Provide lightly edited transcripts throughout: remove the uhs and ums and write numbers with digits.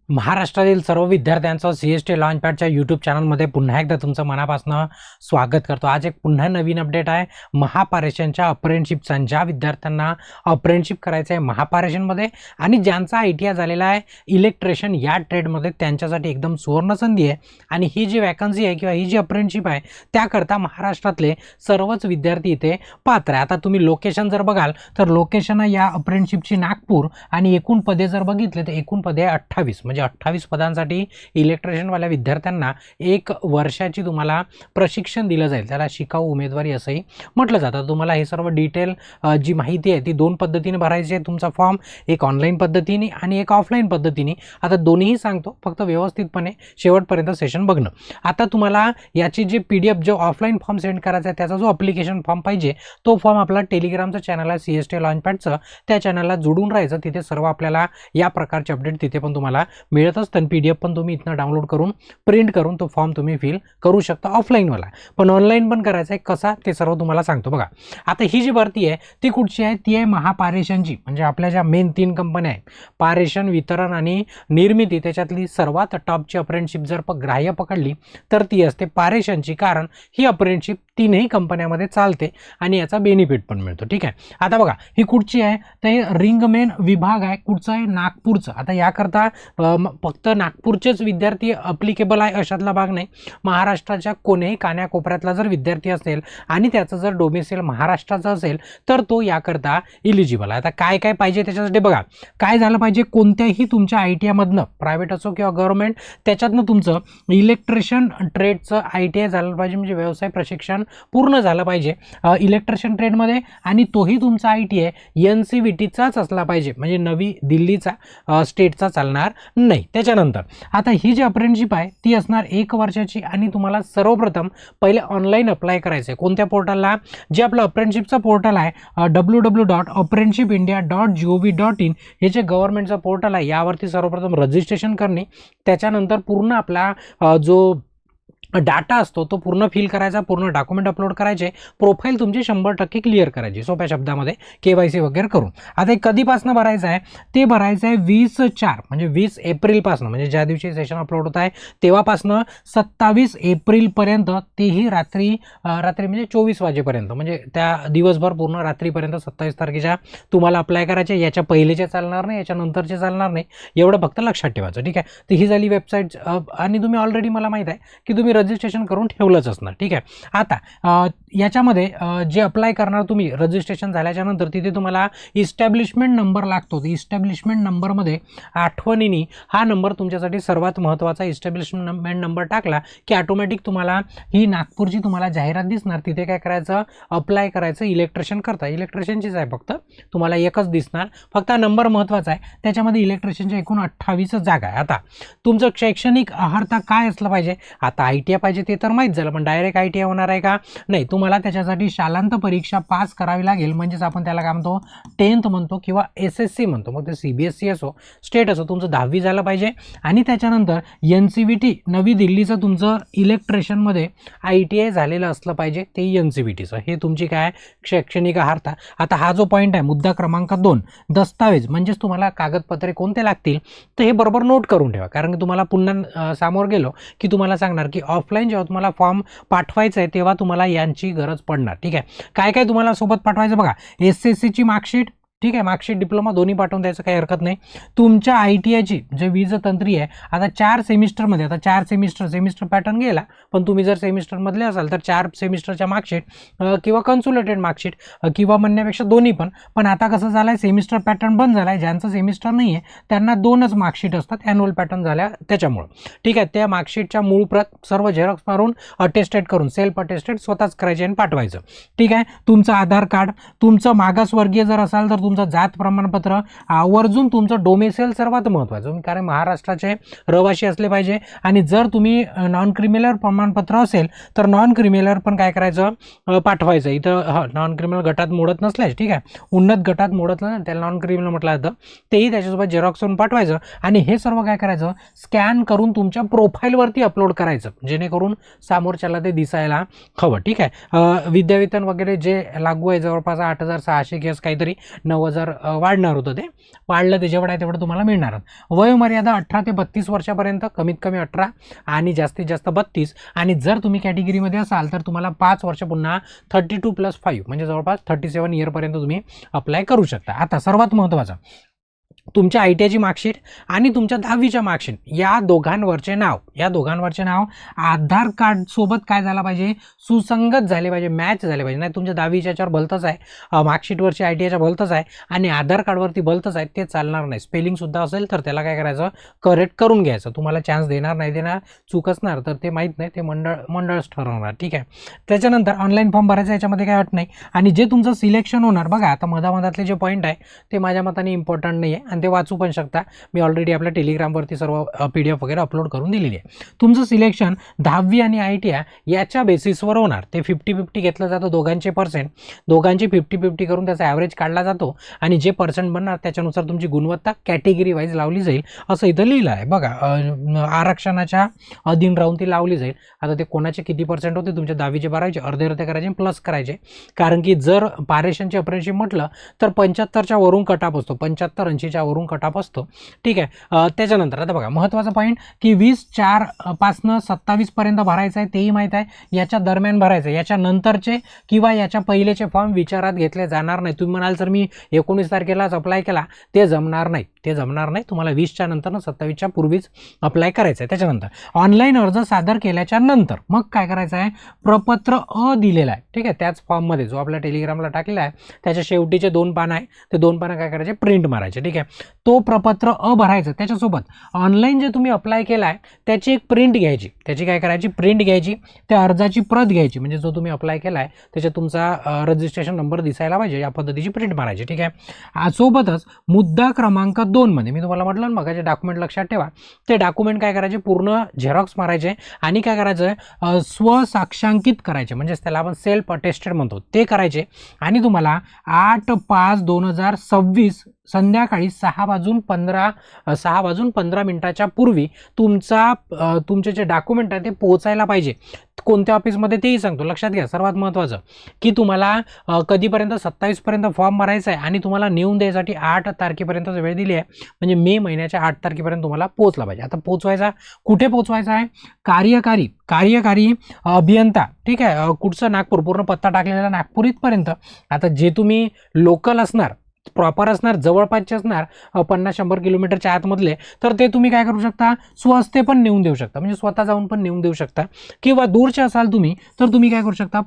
महाराष्ट्रातील सर्व विद्यार्थ्यांचं CST लॉन्चपॅडच्या यूट्यूब चॅनलमध्ये पुन्हा एकदा तुमचं मनापासून स्वागत करतो। आज एक पुन्हा नवीन अपडेट आहे महापारेषणच्या अप्रेंटिसशिपचा। ज्या विद्यार्थ्यांना अप्रेंटिसशिप करायचं आहे महापारेषणमध्ये आणि ज्यांचा ITI झालेला आहे इलेक्ट्रिशियन या ट्रेडमध्ये, त्यांच्यासाठी एकदम सुवर्ण संधी आहे। आणि ही जी वॅकन्सी आहे किंवा ही जी अप्रेंटिसशिप आहे त्याकरता महाराष्ट्रातले सर्वच विद्यार्थी इथे पात्र आहे। आता तुम्ही लोकेशन जर बघाल तर लोकेशन या अप्रेंटिसशिपची नागपूर आणि एकूण पदे जर बघितले तर एकूण पदे 28 म्हणजे 28 पदांसाठी इलेक्ट्रिशियनवाल्या विद्यार्थ्यांना 1 वर्षाची तुम्हाला प्रशिक्षण दिलं जाईल। त्याला शिकाऊ उमेदवारी असंही म्हटलं जातं। तुम्हाला हे सर्व डिटेल जी माहिती आहे ती दोन पद्धतीने भरायची आहे तुमचा फॉर्म, एक ऑनलाईन पद्धतीने आणि एक ऑफलाईन पद्धतीने। आता दोन्हीही सांगतो, फक्त व्यवस्थितपणे शेवटपर्यंत सेशन बघणं। आता तुम्हाला याची जी PDF जो ऑफलाईन फॉर्म सेंड करायचा आहे त्याचा जो ॲप्लिकेशन फॉर्म पाहिजे तो फॉर्म आपला टेलिग्रामचं चॅनल आहे CST लॉन्चपॅडचं, त्या चॅनलला जोडून राहायचं। तिथे सर्व आपल्याला या प्रकारचे अपडेट तिथे पण तुम्हाला मिळत असतं। PDF पण तुम्ही इथनं डाउनलोड करून प्रिंट करून तो फॉर्म तुम्ही फिल करू शकता ऑफलाईनवाला, पण ऑनलाईन पण करायचं आहे कसा ते सर्व तुम्हाला सांगतो। बघा आता ही जी भरती आहे ती कुठची आहे, ती आहे महापारेषणची। म्हणजे आपल्या ज्या मेन 3 कंपन्या आहे पारेषण, वितरण आणि निर्मिती, त्याच्यातली सर्वात टॉपची अप्रेंटिसशिप जर ग्राह्य पकडली तर ती असते पारेषणची, कारण ही अप्रेंटिसशिप 3ही कंपन्यामध्ये चालते आणि याचा बेनिफिट पण मिळतो। ठीक आहे, आता बघा ही कुठची आहे तर हे रिंगमेन विभाग आहे, कुठचं आहे नागपूरचं। आता याकरता फक्त नागपूरचेच विद्यार्थी अप्लिकेबल आहे अशातला भाग नाही। महाराष्ट्राच्या कोणीही कानाकोपऱ्यातला जर विद्यार्थी असेल आणि त्याचं जर डोमेसिल महाराष्ट्राचं असेल तर तो याकरता इलिजिबल आहे। आता काय काय पाहिजे त्याच्यासाठी बघा, काय झालं पाहिजे, कोणत्याही तुमच्या ITI मधनं प्रायव्हेट असो किंवा गव्हर्नमेंट त्याच्यातनं तुमचं इलेक्ट्रिशियन ट्रेडचं ITI झालं पाहिजे, म्हणजे व्यवसाय प्रशिक्षण पूर्ण झालं पाहिजे इलेक्ट्रिशियन ट्रेडमध्ये, आणि तोही तुमचा ITI NCVTचाच असला पाहिजे, म्हणजे नवी दिल्लीचा स्टेटचा चालणार नाही। त्याच्यानंतर आता ही जी अप्रेंटिसशिप आहे ती असणार 1 वर्षाची आणि तुम्हाला सर्वप्रथम पहिले ऑनलाईन अप्लाय करायचं आहे। कोणत्या पोर्टलला, जे आपलं अप्रेंटिसशिपचं पोर्टल आहे www.apprenticeshippindia.gov.in हे जे गव्हर्नमेंटचं पोर्टल आहे यावरती सर्वप्रथम रजिस्ट्रेशन करणे, त्याच्यानंतर पूर्ण आपला जो डाटा असतो तो पूर्ण फिल करायचा, पूर्ण डॉक्युमेंट अपलोड करायचे, प्रोफाईल तुमची 100% क्लिअर करायची सोप्या शब्दामध्ये KYC वगैरे करून। आता हे कधीपासून भरायचं आहे, ते भरायचं आहे 20/4 म्हणजे 20 एप्रिलपासून, म्हणजे ज्या दिवशी सेशन अपलोड होत आहे तेव्हापासनं 27 एप्रिलपर्यंत, तेही रात्री म्हणजे 24 वाजेपर्यंत, म्हणजे त्या दिवसभर पूर्ण रात्रीपर्यंत 27 तारखेच्या तुम्हाला अप्लाय करायचे। याच्या पहिलेचे चालणार नाही, याच्या नंतरचे चालणार नाही, एवढं फक्त लक्षात ठेवायचं। ठीक आहे, तर ही झाली वेबसाईट आणि तुम्ही ऑलरेडी मला माहीत आहे की तुम्ही रजिस्ट्रेशन करून ठेवलंच असणार। ठीक आहे, आता याच्यामध्ये जे अप्लाय करणार तुम्ही रजिस्ट्रेशन झाल्याच्या नंतर तिथे तुम्हाला इस्टॅब्लिशमेंट नंबर लागतो। इस्टॅब्लिशमेंट नंबरमध्ये आठवणीने हा नंबर तुमच्यासाठी सर्वात महत्त्वाचा, इस्टॅब्लिशमेंट नंबर टाकला की ऑटोमॅटिक तुम्हाला ही नागपूरची तुम्हाला जाहिरात दिसणार। तिथे काय करायचं, अप्लाय करायचं इलेक्ट्रिशियन करता, इलेक्ट्रिशियनचीच आहे फक्त, तुम्हाला एकच दिसणार, फक्त नंबर महत्त्वाचा आहे। त्याच्यामध्ये इलेक्ट्रिशियनच्या एकूण 28 जागा आहे। आता तुमचं शैक्षणिक अर्हता काय असलं पाहिजे, आता ITI पाहिजे ते तर माहीत झालं, पण डायरेक्ट ITI होणार आहे का, नाही, तुम्हाला त्याच्यासाठी शालांत परीक्षा पास करावी लागेल, म्हणजेच आपण त्याला काय म्हणतो 10th म्हणतो किंवा SSC म्हणतो, मग ते CBSE असो स्टेट असो, तुमचं 10वी झालं पाहिजे। आणि त्याच्यानंतर NCVT नवी दिल्लीचं तुमचं इलेक्ट्रिशियनमध्ये ITI झालेलं असलं पाहिजे, ते NCVTचं, हे तुमची काय शैक्षणिक अर्हता। आता हा जो पॉईंट आहे मुद्दा क्रमांक 2, दस्तावेज म्हणजेच तुम्हाला कागदपत्रे कोणते लागतील तर हे बरोबर नोट करून ठेवा, कारण की तुम्हाला पुन्हा समोर गेलो की तुम्हाला सांगणार की ऑफलाईन जेव्हा तुम्हाला फॉर्म पाठवायचा आहे तेव्हा तुम्हाला यांची गरज पडणार। ठीक आहे, काय काय तुम्हाला सोबत पाठवायचं बघा, SSCची मार्कशीट, ठीक आहे, मार्कशीट डिप्लोमा दोन्ही पाठवून द्यायचं, काही हरकत नाही। तुमच्या ITIची जे वीजतंत्री आहे, आता 4 सेमिस्टरमध्ये, आता 4 सेमिस्टर पॅटर्न गेला, पण तुम्ही जर सेमिस्टरमधले असाल तर 4 सेमिस्टरच्या मार्कशीट किंवा कन्सोलिडेटेड मार्कशीट किंवा म्हणण्यापेक्षा दोन्ही पण आता कसं झालं आहे, सेमिस्टर पॅटर्न बंद झाला आहे, ज्यांचं सेमिस्टर नाही आहे त्यांना 2च मार्कशीट असतात ॲन्युअल पॅटर्न झाल्या त्याच्यामुळं। ठीक आहे, त्या मार्कशीटच्या मूळ प्रत सर्व झेरॉक्स मारून अटेस्टेड करून, सेल्फ अटेस्टेड स्वतःच करायचे आणि पाठवायचं। ठीक आहे, तुमचं आधार कार्ड, तुमचं मागासवर्गीय जर असाल तर तुमचं जात प्रमाणपत्र, आवर्जून तुमचं डोमेसिल सर्वात महत्त्वाचं, कारण महाराष्ट्राचे रहिवासी असले पाहिजे। आणि जर तुम्ही नॉन क्रिमिनल प्रमाणपत्र असेल तर नॉन क्रिमिनल पण काय करायचं, पाठवायचं। इथं नॉन क्रिमिनल गटात मोडत नसल्यास, ठीक आहे, उन्नत गटात मोडत नाही त्याला नॉन क्रिमिनल म्हटलं जातं, तेही त्याच्यासोबत झेरॉक्स करून पाठवायचं। आणि हे सर्व काय करायचं, स्कॅन करून तुमच्या प्रोफाईलवरती अपलोड करायचं, जेणेकरून समोरच्याला ते दिसायला हवं। ठीक आहे, विद्यावेतन वगैरे जे लागू आहे जवळपास 8,600 केस काहीतरी 9,000 वाढणार होतं, ते वाढलं, ते जेवढं आहे तेवढं तुम्हाला मिळणार. वयोमर्यादा 18 ते 32 वर्षापर्यंत, कमीत कमी 18 आणि जास्तीत जास्त 32. आणि जर तुम्ही कॅटेगरीमध्ये असाल तर तुम्हाला 5 वर्ष पुन्हा 32+5 म्हणजे जवळपास 37 इयरपर्यंत तुम्ही अप्लाय करू शकता. आता सर्वात महत्त्वाचं, तुमच्या ITIची मार्कशीट आणि तुमच्या 10वीच्या मार्कशीट या दोघांवरचे नाव आधार कार्ड सोबत काय झाला पाहिजे, सुसंगत झाले पाहिजे, मॅच झाले पाहिजे. नाही तुमच्या 10वीच्या याच्यावर भलतंच आहे, मार्कशीटवरची ITIच्या भलतंच आहे आणि आधार कार्डवरती भलतंच आहे, ते चालणार नाही. स्पेलिंगसुद्धा असेल तर त्याला काय करायचं, करेक्ट करून घ्यायचं. तुम्हाला चान्स देणार नाही देणार, चूक असणार तर ते माहीत नाही, ते मंडळच ठरवणार. ठीक आहे. त्याच्यानंतर ऑनलाईन फॉर्म भरायचा, याच्यामध्ये काय अट नाही. आणि जे तुमचं सिलेक्शन होणार बघा, आता मधामधातले जे पॉईंट आहे ते माझ्या मताने इम्पॉर्टंट नाही आहे आणि ते वाचू पण शकता. मी ऑलरेडी आपल्या टेलिग्रामवरती सर्व PDF वगैरे अपलोड करून दिलेली आहे. तुमचं सिलेक्शन 10वी आणि ITI याच्या बेसिसवर होणार. ते 50-50 घेतलं जातं, दोघांचे पर्सेंट, दोघांचे 50-50 करून त्याचा ॲव्हरेज काढला जातो आणि जे पर्सेंट बनणार त्याच्यानुसार तुमची गुणवत्ता कॅटेगरी वाईज लावली जाईल, असं इथं लिहिलं आहे बघा. आरक्षणाच्या अधीन राहून ती लावली जाईल. आता ते कोणाचे किती पर्सेंट होते, तुमच्या 10वीचे 12वीचे अर्धे करायचे प्लस करायचे, कारण की जर पारेषणची अप्रेंटिसशिप म्हटलं तर 75च्या वरून कट ऑफ असतो, 75-80च्या वरून कट ऑफ असतो. ठीक आहे. त्याच्यानंतर आता बघा महत्त्वाचा पॉईंट की 20/4 पासनं 27 पर्यंत भरायचं आहे, तेही माहीत आहे. याच्या दरम्यान भरायचं, याच्या नंतरचे किंवा याच्या पहिलेचे फॉर्म विचारात घेतले जाणार नाही. तुम्ही म्हणाल सर मी 19 तारखेलाच अप्लाय केला, ते जमणार नाही, तुम्हाला 20च्या नंतर 27च्या पूर्वीच अप्लाय करायचं आहे. त्याच्यानंतर ऑनलाईन अर्ज सादर केल्याच्या नंतर मग काय करायचं आहे, प्रपत्र अ दिलेला आहे. ठीक आहे. त्याच फॉर्ममध्ये जो आपल्या टेलिग्रामला टाकलेला आहे त्याच्या शेवटीचे 2 पानं आहे, ते 2 पानं काय करायचे, प्रिंट मारायचे. ठीक आहे. तो प्रपत्र अ भरायचं, त्याच्यासोबत ऑनलाईन जे तुम्ही अप्लाय केला आहे त्याची एक प्रिंट घ्यायची, त्याची काय करायची, प्रिंट घ्यायची, त्या अर्जाची प्रत घ्यायची, म्हणजे जो तुम्ही अप्लाय केला आहे त्याच्यात तुमचा रजिस्ट्रेशन नंबर दिसायला पाहिजे, या पद्धतीची प्रिंट मारायची. ठीक आहे. सोबतच मुद्दा क्रमांक 2 मध्ये मी तुम्हाला म्हटलं ना मगाचे डॉक्युमेंट लक्षात ठेवा, ते डॉक्युमेंट काय करायचे, पूर्ण झेरॉक्स मारायचे आणि काय करायचं, स्वसाक्षांकित करायचे, म्हणजेच त्याला आपण सेल्फ अटेस्टेड म्हणतो, ते करायचे. आणि तुम्हाला 8/5/2026 संध्याकाळी 6:15 पूर्वी तुमचे जे डॉक्युमेंट आहे ते पोहोचायला पाहिजे. कोणत्या ऑफिसमध्ये तेही सांगतो, लक्षात घ्या. सर्वात महत्त्वाचं की तुम्हाला कधीपर्यंत 27 पर्यंत फॉर्म भरायचा आहे आणि तुम्हाला नेऊन द्यायसाठी 8 तारखेपर्यंतच वेळ दिली आहे, म्हणजे मे महिन्याच्या 8 तारखेपर्यंत तुम्हाला पोहोचला पाहिजे. आता पोहोचवायचा कुठे पोहोचवायचा आहे, कार्यकारी अभियंता. ठीक आहे. कुठचं, नागपूर, पूर्ण पत्ता टाकलेला नागपूर इथपर्यंत. आता जे तुम्ही लोकल असणार, प्रॉपर असणार, जवळपासचे असणार 50-100 किलोमीटरच्या आतमधले, तर ते तुम्ही काय करू शकता, स्वहस्ते पण नेऊन देऊ शकता, म्हणजे स्वतः जाऊन पण नेऊन देऊ शकता. किंवा दूरचे असाल तुम्ही तर तुम्ही काय करू शकता,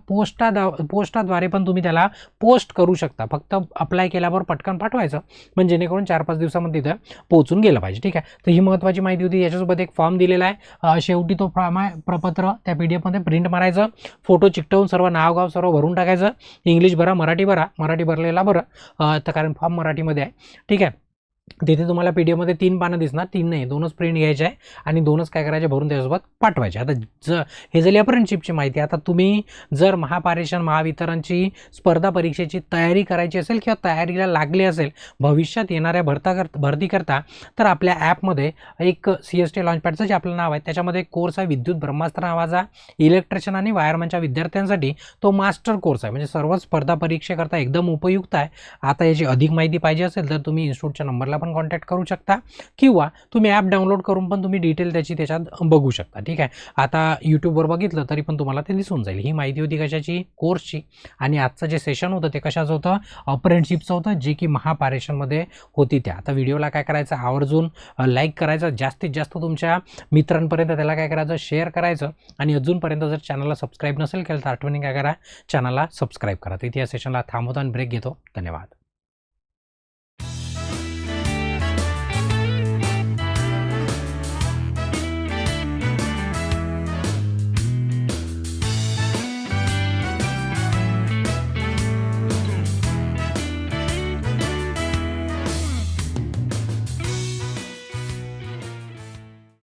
पोस्टाद्वारे पण तुम्ही त्याला पोस्ट करू शकता. फक्त अप्लाय केल्यावर पटकन पाठवायचं, म्हणजे जेणेकरून 4-5 दिवसामध्ये तिथं पोहोचून गेलं पाहिजे. ठीक आहे. तर ही महत्त्वाची माहिती होती. याच्यासोबत एक फॉर्म दिलेला आहे, शेवटी तो फॉर्म आहे प्रपत्र, त्या PDF मध्ये प्रिंट मारायचं, फोटो चिकटवून सर्व नाव गाव सर्व भरून टाकायचं. इंग्लिश भरा, मराठी भरा, मराठी भरलेला बरं, तर कारण फॉर्म मराठीमध्ये आहे. ठीक आहे. तिथे तुम्हाला PDF मध्ये 3 पानं दिसणार, 3 नाही 2च प्रिंट घ्यायचे आहे आणि 2च काय करायचे, भरून त्याच्यासोबत पाठवायचे. आता हे झाली अप्रेंटिसशिपची माहिती. आता तुम्ही जर महापारेषण महावितरणची स्पर्धा परीक्षेची तयारी करायची असेल किंवा तयारीला लागले असेल भविष्यात येणाऱ्या भरती करता, तर आपल्या ॲपमध्ये एक CST लॉन्चपॅडचं जे आपलं नाव आहे त्याच्यामध्ये कोर्स आहे, विद्युत ब्रह्मास्त्र नावाचा, इलेक्ट्रिशियन आणि वायरमनच्या विद्यार्थ्यांसाठी तो मास्टर कोर्स आहे, म्हणजे सर्व स्पर्धा परीक्षेकरता एकदम उपयुक्त आहे. आता याची अधिक माहिती पाहिजे असेल तर तुम्ही इन्स्टिट्यूटच्या नंबरला पण कॉन्टॅक्ट करू शकता किंवा तुम्ही ॲप डाउनलोड करून पण तुम्ही डिटेल त्याच्यात बघू शकता. ठीक आहे. आता यूट्यूबवर बघितलं तरी पण तुम्हाला ते दिसून जाईल. ही माहिती होती कशाची, कोर्सची. आणि आजचं जे सेशन होतं ते कशाचं होतं, अप्रेंटिसशिपचं होतं, जे की महापारेषणमध्ये होती. त्या आता व्हिडिओला काय करायचं, आवर्जून लाईक करायचं, जास्तीत जास्त तुमच्या मित्रांपर्यंत त्याला काय करायचं, शेअर करायचं. आणि अजूनपर्यंत जर चॅनलला सबस्क्राईब नसेल केलं तर आठवणी काय करा, चॅनलला सबस्क्राईब करा. तिथे या सेशनला थांबवतो आणि ब्रेक घेतो. धन्यवाद.